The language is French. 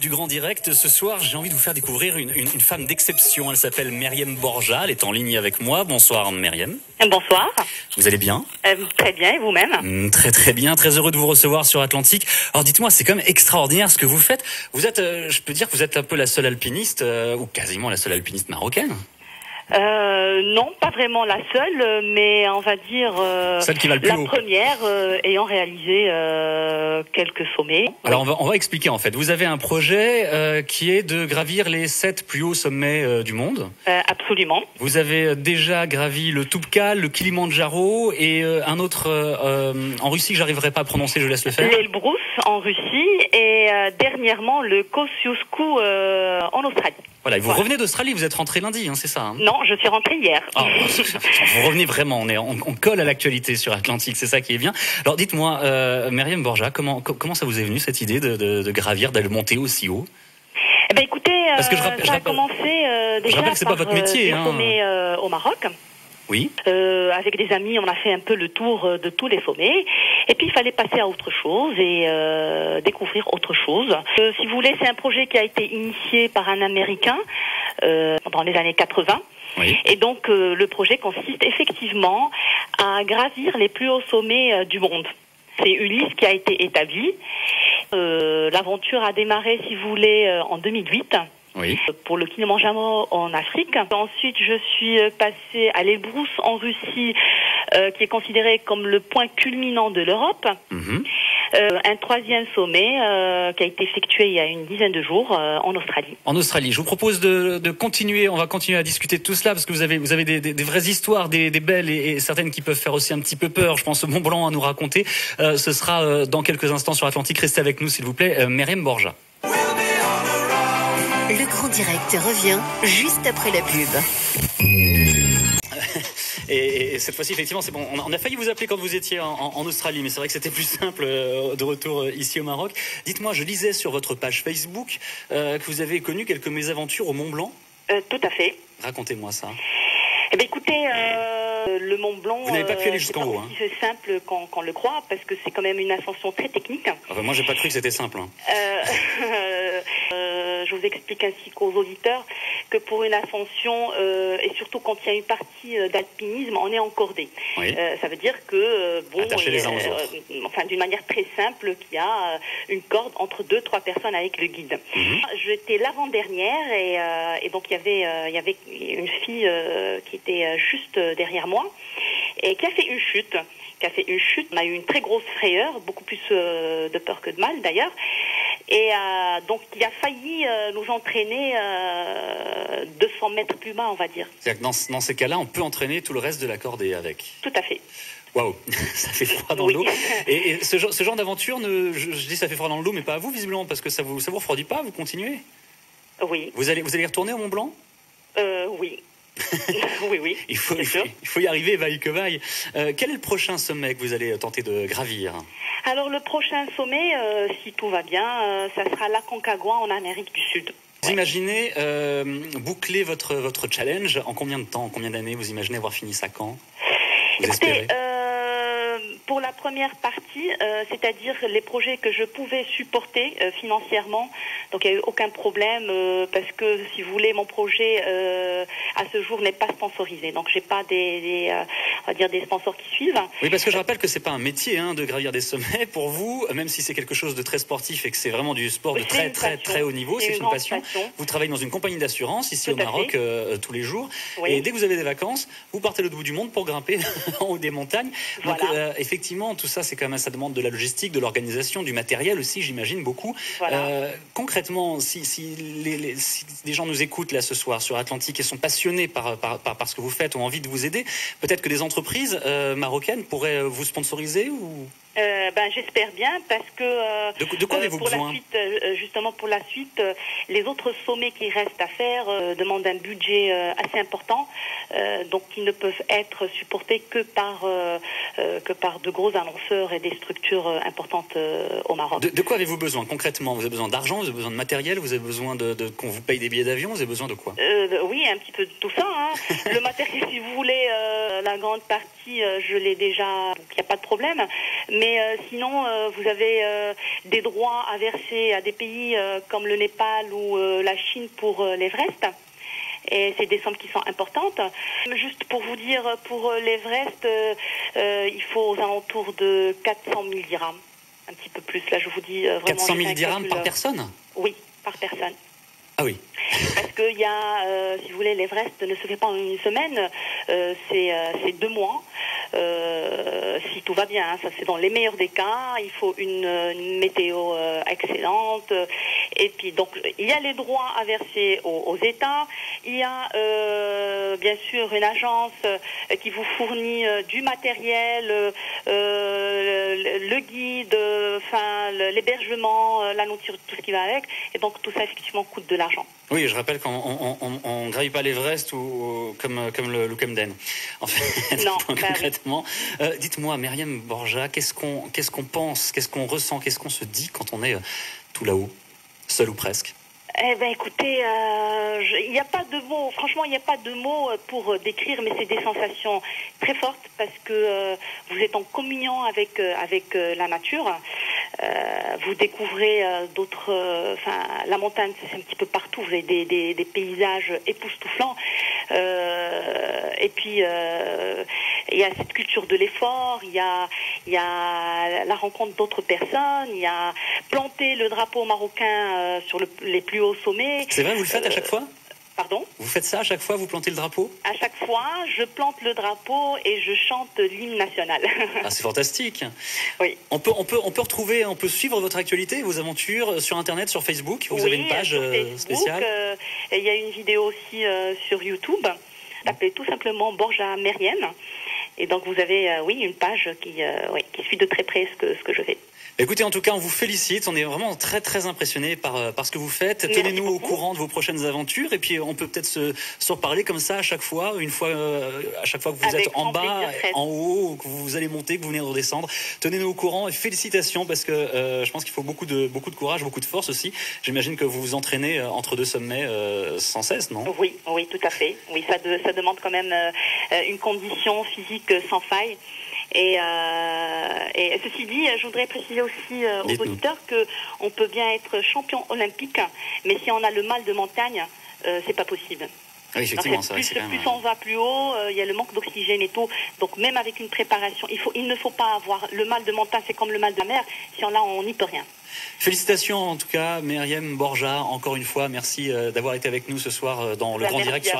Du Grand Direct, ce soir, j'ai envie de vous faire découvrir une femme d'exception. Elle s'appelle Myriam Borja. Elle est en ligne avec moi. Bonsoir Myriam. Bonsoir. Vous allez bien? Très bien, et vous-même? Très très bien, très heureux de vous recevoir sur Atlantique. Alors dites-moi, c'est quand même extraordinaire ce que vous faites. Vous êtes, je peux dire que vous êtes un peu la seule alpiniste, ou quasiment la seule alpiniste marocaine. Non, pas vraiment la seule, mais on va dire celle qui va le plus haut. La première ayant réalisé quelques sommets. Alors on va expliquer en fait. Vous avez un projet qui est de gravir les 7 plus hauts sommets du monde. Absolument. Vous avez déjà gravi le Toubkal, le Kilimandjaro et un autre en Russie que j'arriverai pas à prononcer, je laisse le faire. L'Elbrus en Russie et dernièrement le Kosciuszko en Australie. Voilà, et vous revenez d'Australie, vous êtes rentré lundi, hein, c'est ça hein? Non, je suis rentrée hier. Oh, vous revenez vraiment, on colle à l'actualité sur Atlantique, c'est ça qui est bien. Alors dites-moi, Myriam Borja, comment ça vous est venu cette idée de gravir, d'aller monter aussi haut? Eh ben écoutez, parce que ça a commencé déjà je rappelle que c'est pas votre métier, des sommets au Maroc. Oui. Avec des amis, on a fait un peu le tour de tous les sommets. Et puis, il fallait passer à autre chose et découvrir autre chose. Si vous voulez, c'est un projet qui a été initié par un Américain dans les années 80. Oui. Et donc, le projet consiste effectivement à gravir les plus hauts sommets du monde. C'est une liste qui a été établie. L'aventure a démarré, si vous voulez, en 2008. Oui. Pour le Kilimandjaro en Afrique. Ensuite, je suis passée à l'Elbrus en Russie, qui est considéré comme le point culminant de l'Europe. Mm-hmm. Un troisième sommet qui a été effectué il y a une dizaine de jours en Australie. En Australie. Je vous propose de continuer. On va continuer à discuter de tout cela parce que vous avez des vraies histoires, des belles et certaines qui peuvent faire aussi un petit peu peur. Je pense au Mont Blanc à nous raconter. Ce sera dans quelques instants sur Atlantique. Restez avec nous, s'il vous plaît. Myriam Borja. Le Grand Direct revient juste après la pub. Et cette fois-ci, effectivement, c'est bon. On a failli vous appeler quand vous étiez en Australie, mais c'est vrai que c'était plus simple de retour ici au Maroc. Dites-moi, je lisais sur votre page Facebook que vous avez connu quelques mésaventures au Mont Blanc. Tout à fait. Racontez-moi ça. Eh bien, écoutez, le Mont Blanc, vous n'avez pas pu aller jusqu'en haut. C'est simple qu'on le croit, parce que c'est quand même une ascension très technique. Enfin, moi, j'ai pas cru que c'était simple. Je vous explique ainsi qu'aux auditeurs que pour une ascension, et surtout quand il y a une partie d'alpinisme, on est en cordée. Oui. Ça veut dire que, les uns aux autres. Enfin, d'une manière très simple, qu'il y a une corde entre 2-3 personnes avec le guide. Mm-hmm. J'étais l'avant-dernière et donc il y avait une fille qui était juste derrière moi et qui a fait une chute. On a eu une très grosse frayeur, beaucoup plus de peur que de mal d'ailleurs. Et donc, il a failli nous entraîner 200 mètres plus bas, on va dire. C'est-à-dire que dans ces cas-là, on peut entraîner tout le reste de la cordée avec. Tout à fait. Waouh, ça fait froid dans l'eau. Et ce genre d'aventure, je dis ça fait froid dans l'eau, mais pas à vous visiblement, parce que ça vous refroidit pas, vous continuez? Oui. Vous allez retourner au Mont Blanc? Oui. Oui. Il faut y arriver, vaille que vaille. Quel est le prochain sommet que vous allez tenter de gravir? Alors le prochain sommet, si tout va bien, ça sera l'Aconcagua en Amérique du Sud. Vous imaginez boucler votre challenge en combien de temps, en combien d'années vous imaginez avoir fini ça quand? Vous espérez? Pour la première partie, c'est-à-dire les projets que je pouvais supporter financièrement, donc il n'y a eu aucun problème parce que, si vous voulez, mon projet à ce jour n'est pas sponsorisé. Donc j'ai pas on va dire des sponsors qui suivent. Oui, parce que je rappelle que c'est pas un métier de gravir des sommets pour vous, même si c'est quelque chose de très sportif et que c'est vraiment du sport de très haut niveau, c'est une passion. Vous travaillez dans une compagnie d'assurance ici au Maroc tous les jours, oui. Et dès que vous avez des vacances, vous partez l'autre bout du monde pour grimper en haut des montagnes. Donc effectivement, tout ça, c'est quand même, ça demande de la logistique, de l'organisation, du matériel aussi, j'imagine beaucoup. Voilà. Concrètement, si les gens nous écoutent là ce soir sur Atlantique et sont passionnés par ce que vous faites, ont envie de vous aider, peut-être que des entreprises marocaines pourraient vous sponsoriser ou... J'espère bien parce que de quoi avez-vous besoin? La suite, justement pour la suite, les autres sommets qui restent à faire demandent un budget assez important, donc qui ne peuvent être supportés que par de gros annonceurs et des structures importantes au Maroc. De quoi avez-vous besoin concrètement? Vous avez besoin d'argent, vous avez besoin de matériel, vous avez besoin qu'on vous paye des billets d'avion, vous avez besoin de quoi? Oui, un petit peu de tout ça. Le matériel, si vous voulez, la grande partie, je l'ai déjà, donc il n'y a pas de problème. Mais sinon, vous avez des droits à verser à des pays comme le Népal ou la Chine pour l'Everest. Et c'est des sommes qui sont importantes. Juste pour vous dire, pour l'Everest, il faut aux alentours de 400 000 dirhams. Un petit peu plus, là je vous dis vraiment... 400 000 dirhams par personne? Oui, par personne. Ah oui. Parce qu'il y a, si vous voulez, l'Everest ne se fait pas en une semaine, c'est 2 mois. Si tout va bien, hein, ça c'est dans les meilleurs des cas. Il faut une météo excellente. Et puis donc il y a les droits à verser aux États. Il y a bien sûr une agence qui vous fournit du matériel, le guide, enfin l'hébergement, la nourriture, tout ce qui va avec. Et donc tout ça effectivement coûte de l'argent. Oui, je rappelle qu'on ne gravit pas l'Everest ou comme le Lukemden. En fait, non, concrètement. Oui. Dites-moi, Myriam Borja, qu'est-ce qu'on pense, qu'est-ce qu'on ressent, qu'est-ce qu'on se dit quand on est tout là-haut, seul ou presque? Eh ben, écoutez, il n'y a pas de mots. Franchement, il n'y a pas de mots pour décrire, mais c'est des sensations très fortes parce que vous êtes en communion avec la nature. Vous découvrez d'autres. Enfin, la montagne, c'est un petit peu partout. Vous avez des paysages époustouflants. Et puis, il y a cette culture de l'effort. Il y a la rencontre d'autres personnes. Il y a planter le drapeau marocain sur les plus hauts sommets. C'est vrai, vous le faites à chaque fois? Pardon? Vous faites ça à chaque fois, vous plantez le drapeau? À chaque fois, je plante le drapeau et je chante l'hymne national. Ah, c'est fantastique. Oui. On peut suivre votre actualité, vos aventures sur Internet, sur Facebook. Vous avez une page spéciale. Il y a une vidéo aussi sur YouTube. Tapez tout simplement Borja Myriam. Et donc vous avez une page qui suit de très près ce que je fais. Écoutez, en tout cas, on vous félicite. On est vraiment très, très impressionnés par ce que vous faites. Tenez-nous au courant de vos prochaines aventures. Et puis, on peut peut-être se reparler comme ça à chaque fois. À chaque fois que vous êtes en bas, en haut, que vous allez monter, que vous venez de redescendre. Tenez-nous au courant et félicitations parce que je pense qu'il faut beaucoup de courage, beaucoup de force aussi. J'imagine que vous vous entraînez entre 2 sommets sans cesse, non? Oui, tout à fait. Oui, ça demande quand même une condition physique sans faille. Et ceci dit, je voudrais préciser aussi aux auditeurs qu'on peut bien être champion olympique, mais si on a le mal de montagne, c'est pas possible. Oui, effectivement, plus on va plus haut, il y a le manque d'oxygène et tout. Donc même avec une préparation, il ne faut pas avoir le mal de montagne, c'est comme le mal de la mer. Si on n'y peut rien. Félicitations en tout cas, Myriam Borja. Encore une fois, merci d'avoir été avec nous ce soir dans le Grand Direct.